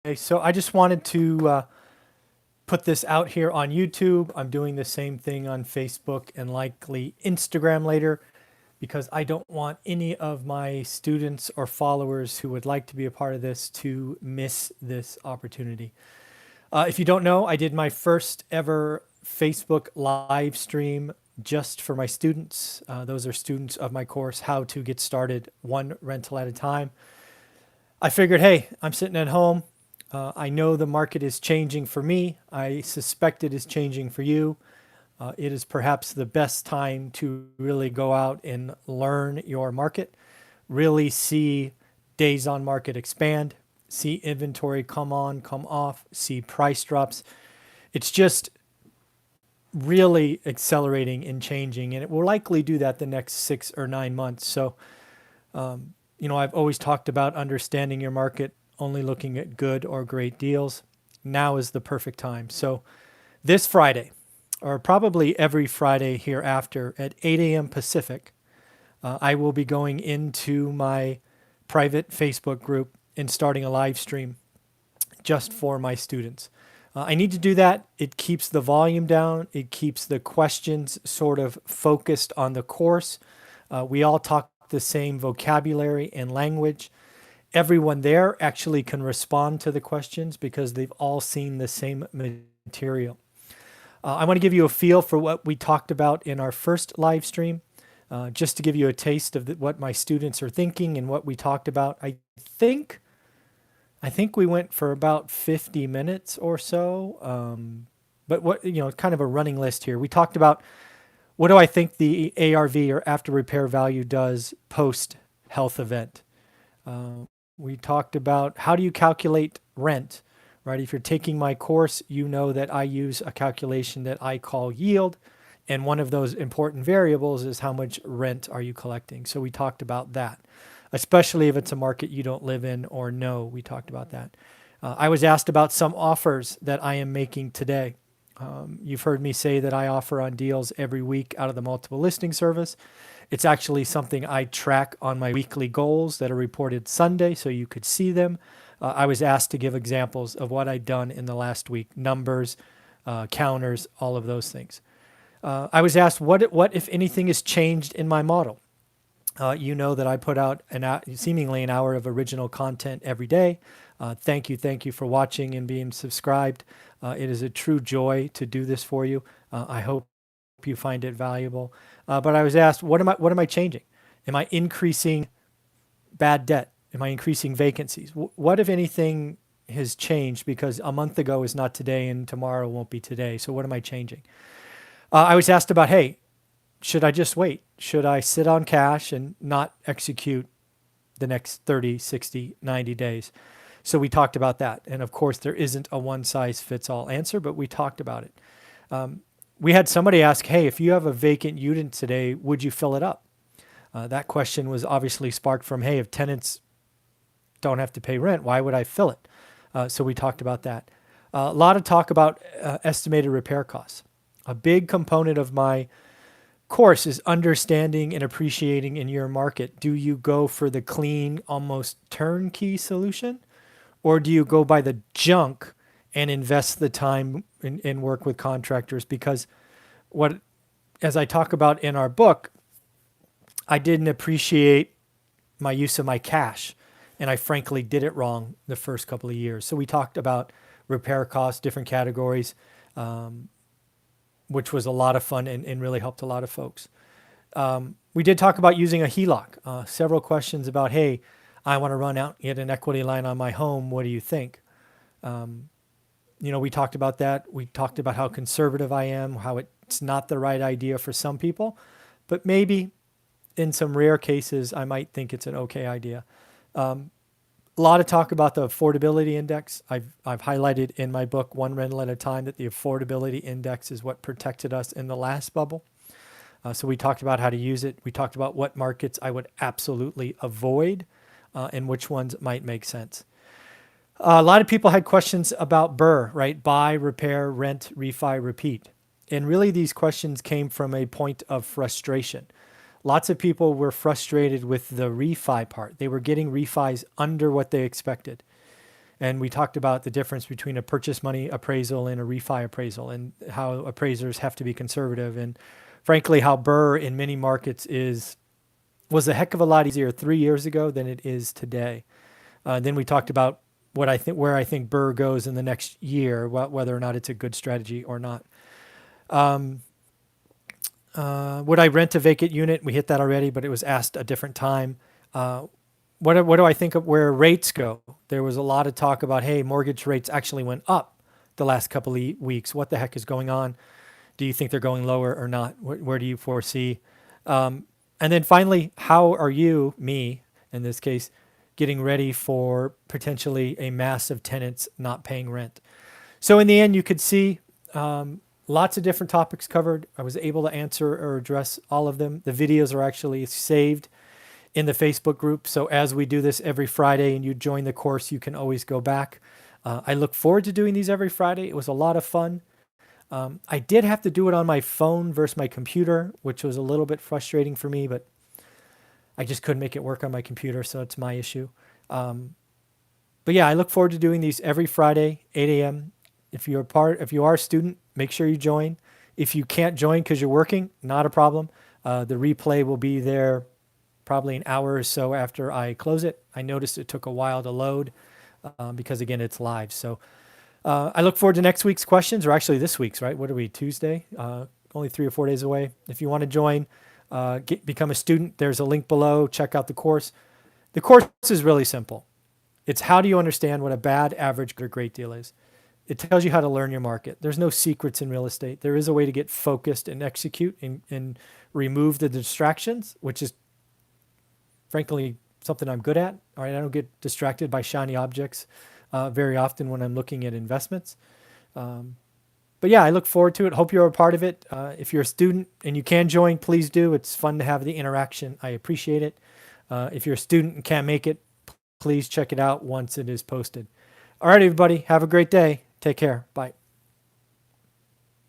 So I just wanted to put this out here on YouTube. I'm doing the same thing on Facebook and likely Instagram later because I don't want any of my students or followers who would like to be a part of this to miss this opportunity. If you don't know, I did my first ever Facebook live stream just for my students. Those are students of my course, How to Get Started One Rental at a Time. I figured, hey, I'm sitting at home. I know the market is changing for me. I suspect it is changing for you. It is perhaps the best time to really go out and learn your market, really see days on market expand, see inventory come on, come off, see price drops. It's just really accelerating and changing, and it will likely do that the next 6 or 9 months. So, I've always talked about understanding your market, only looking at good or great deals. Now is the perfect time. So this Friday, or probably every Friday hereafter at 8 a.m. Pacific, I will be going into my private Facebook group and starting a live stream just for my students. I need to do that. It keeps the volume down. It keeps the questions sort of focused on the course. We all talk the same vocabulary and language. Everyone there actually can respond to the questions because they've all seen the same material. I want to give you a feel for what we talked about in our first live stream, just to give you a taste of what my students are thinking and what we talked about. think I think we went for about 50 minutes or so. But kind of a running list here. We talked about what do I think the ARV or after repair value does post health event. We talked about how do you calculate rent, right? If you're taking my course, you know that I use a calculation that I call yield. And one of those important variables is how much rent are you collecting. So we talked about that, especially if it's a market you don't live in or know. We talked about that. I was asked about some offers that I am making today. You've heard me say that I offer on deals every week out of the multiple listing service. It's actually something I track on my weekly goals that are reported Sunday, so you could see them. I was asked to give examples of what I'd done in the last week, numbers, counters, all of those things. I was asked what if anything has changed in my model. You know that I put out seemingly an hour of original content every day. Thank you for watching and being subscribed. It is a true joy to do this for you. I hope you find it valuable. But I was asked, what am I changing? Am I increasing bad debt? Am I increasing vacancies? What, if anything, has changed? Because a month ago is not today and tomorrow won't be today. So what am I changing? I was asked about, hey, should I just wait? Should I sit on cash and not execute the next 30, 60, 90 days? So we talked about that. And of course, there isn't a one-size-fits-all answer, but we talked about it. We had somebody ask, hey, if you have a vacant unit today, would you fill it up? That question was obviously sparked from, hey, if tenants don't have to pay rent, why would I fill it? So we talked about that. A lot of talk about estimated repair costs. A big component of my course is understanding and appreciating in your market. Do you go for the clean, almost turnkey solution? Or do you go by the junk and invest the time and work with contractors? Because as I talk about in our book, I didn't appreciate my use of my cash. And I frankly did it wrong the first couple of years. So we talked about repair costs, different categories, which was a lot of fun and really helped a lot of folks. We did talk about using a HELOC. Several questions about, hey, I want to run out and get an equity line on my home. What do you think? We talked about that. We talked about how conservative I am, how it's not the right idea for some people, but maybe in some rare cases, I might think it's an okay idea. A lot of talk about the affordability index. I've highlighted in my book, One Rental at a Time, that the affordability index is what protected us in the last bubble. So we talked about how to use it. We talked about what markets I would absolutely avoid and which ones might make sense. A lot of people had questions about BRRRR, right? Buy, repair, rent, refi, repeat. And really these questions came from a point of frustration. Lots of people were frustrated with the refi part. They were getting refis under what they expected. And we talked about the difference between a purchase money appraisal and a refi appraisal, and how appraisers have to be conservative. And frankly, how Burr in many markets was a heck of a lot easier 3 years ago than it is today. Then we talked about where I think Burr goes in the next year, whether or not it's a good strategy or not. Would I rent a vacant unit? We hit that already, but it was asked a different time. What do I think of where rates go? There was a lot of talk about, hey, mortgage rates actually went up the last couple of weeks. What the heck is going on? Do you think they're going lower or not? Where do you foresee? And then finally, how are you, me in this case, getting ready for potentially a mass of tenants not paying rent? So in the end, you could see lots of different topics covered. I was able to answer or address all of them. The videos are actually saved in the Facebook group. So as we do this every Friday and you join the course, you can always go back. I look forward to doing these every Friday. It was a lot of fun. I did have to do it on my phone versus my computer, which was a little bit frustrating for me, but I just couldn't make it work on my computer, so it's my issue. But yeah, I look forward to doing these every Friday, 8 a.m. If you are a student, make sure you join. If you can't join because you're working, not a problem. The replay will be there probably an hour or so after I close it. I noticed it took a while to load because, again, it's live. So I look forward to next week's questions, or actually this week's, right? What are we, Tuesday? Only 3 or 4 days away. If you want to join, become a student, there's a link below. Check out the course. The course is really simple. It's how do you understand what a bad, average, or great deal is. It tells you how to learn your market. There's no secrets in real estate. There is a way to get focused and execute and remove the distractions, which is frankly something I'm good at. All right, I don't get distracted by shiny objects very often when I'm looking at investments. But yeah, I look forward to it. Hope you're a part of it. If you're a student and you can join, please do. It's fun to have the interaction. I appreciate it. If you're a student and can't make it, please check it out once it is posted. All right, everybody, have a great day. Take care. Bye.